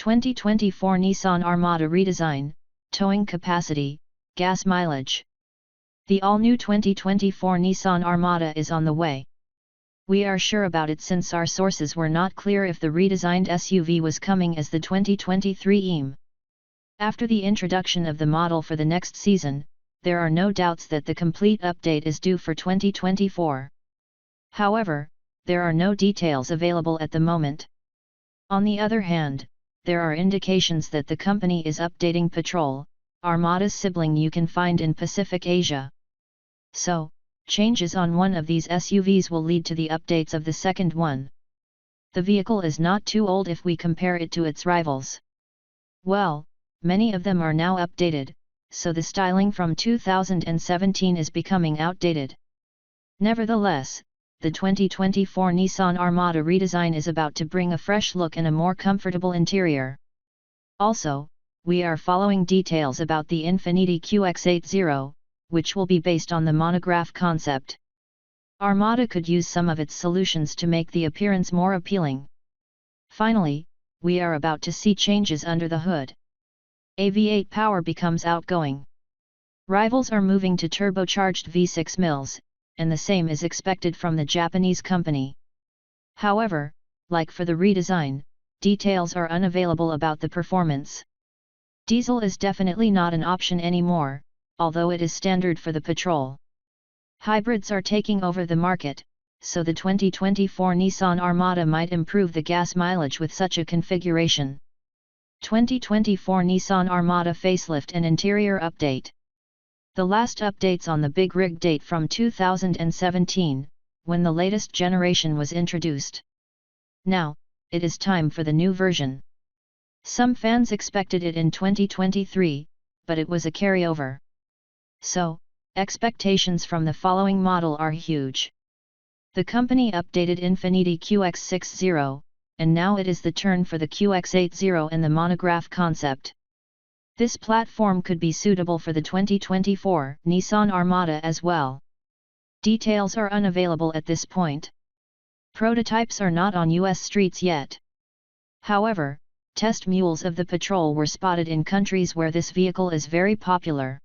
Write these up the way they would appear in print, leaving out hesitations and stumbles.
2024 Nissan Armada Redesign, Towing Capacity, Gas Mileage. The all-new 2024 Nissan Armada is on the way. We are sure about it since our sources were not clear if the redesigned SUV was coming as the 2023 EM. After the introduction of the model for the next season, there are no doubts that the complete update is due for 2024. However, there are no details available at the moment. On the other hand, there are indications that the company is updating Patrol, Armada's sibling you can find in Pacific Asia. So, changes on one of these SUVs will lead to the updates of the second one. The vehicle is not too old if we compare it to its rivals. Well, many of them are now updated, so the styling from 2017 is becoming outdated. Nevertheless, the 2024 Nissan Armada redesign is about to bring a fresh look and a more comfortable interior. Also, we are following details about the Infiniti QX80, which will be based on the monograph concept. Armada could use some of its solutions to make the appearance more appealing. Finally, we are about to see changes under the hood. A V8 power becomes outgoing. Rivals are moving to turbocharged V6 mills, and the same is expected from the Japanese company. However, like for the redesign, details are unavailable about the performance. Diesel is definitely not an option anymore, although it is standard for the Patrol. Hybrids are taking over the market, so the 2024 Nissan Armada might improve the gas mileage with such a configuration. 2024 Nissan Armada facelift and interior update. The last updates on the big rig date from 2017, when the latest generation was introduced. Now, it is time for the new version. Some fans expected it in 2023, but it was a carryover. So, expectations from the following model are huge. The company updated Infiniti QX60, and now it is the turn for the QX80 and the monograph concept. This platform could be suitable for the 2024 Nissan Armada as well. Details are unavailable at this point. Prototypes are not on US streets yet. However, test mules of the Patrol were spotted in countries where this vehicle is very popular.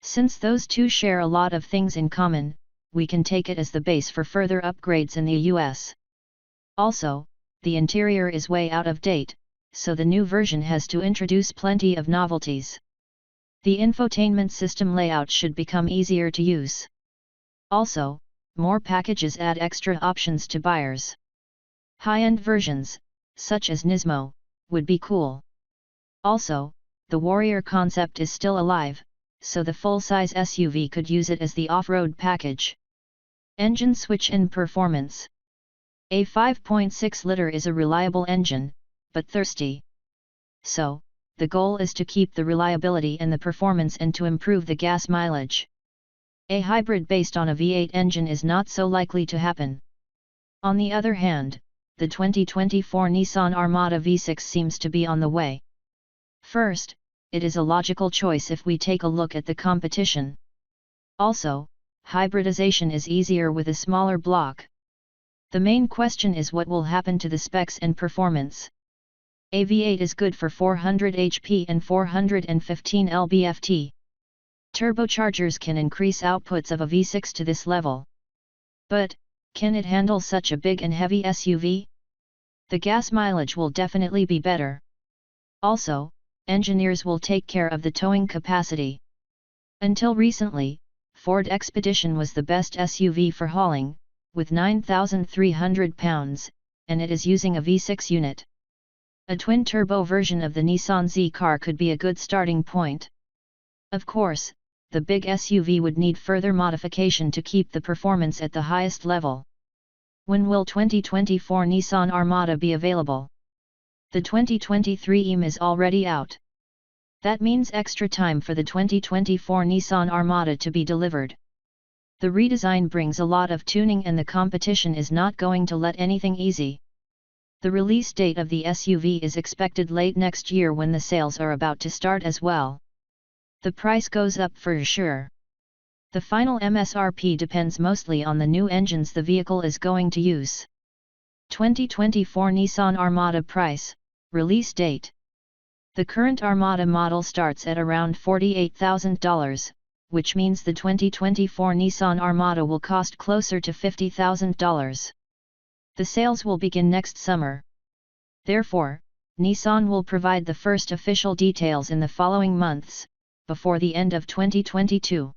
Since those two share a lot of things in common, we can take it as the base for further upgrades in the US. Also, the interior is way out of date, so the new version has to introduce plenty of novelties. The infotainment system layout should become easier to use. Also, more packages add extra options to buyers. High-end versions, such as Nismo, would be cool. Also, the Warrior concept is still alive, so the full-size SUV could use it as the off-road package. Engine switch and performance. A 5.6-liter is a reliable engine, but thirsty. So, the goal is to keep the reliability and the performance and to improve the gas mileage. A hybrid based on a V8 engine is not so likely to happen. On the other hand, the 2024 Nissan Armada V6 seems to be on the way. First, it is a logical choice if we take a look at the competition. Also, hybridization is easier with a smaller block. The main question is what will happen to the specs and performance. A V8 is good for 400 HP and 415 lb-ft. Turbochargers can increase outputs of a V6 to this level. But, can it handle such a big and heavy SUV? The gas mileage will definitely be better. Also, engineers will take care of the towing capacity. Until recently, Ford Expedition was the best SUV for hauling, with 9,300 pounds, and it is using a V6 unit. A twin-turbo version of the Nissan Z car could be a good starting point. Of course, the big SUV would need further modification to keep the performance at the highest level. When will 2024 Nissan Armada be available? The 2023 EM is already out. That means extra time for the 2024 Nissan Armada to be delivered. The redesign brings a lot of tuning and the competition is not going to let anything easy. The release date of the SUV is expected late next year when the sales are about to start as well. The price goes up for sure. The final MSRP depends mostly on the new engines the vehicle is going to use. 2024 Nissan Armada price, release date. The current Armada model starts at around $48,000, which means the 2024 Nissan Armada will cost closer to $50,000. The sales will begin next summer. Therefore, Nissan will provide the first official details in the following months, before the end of 2022.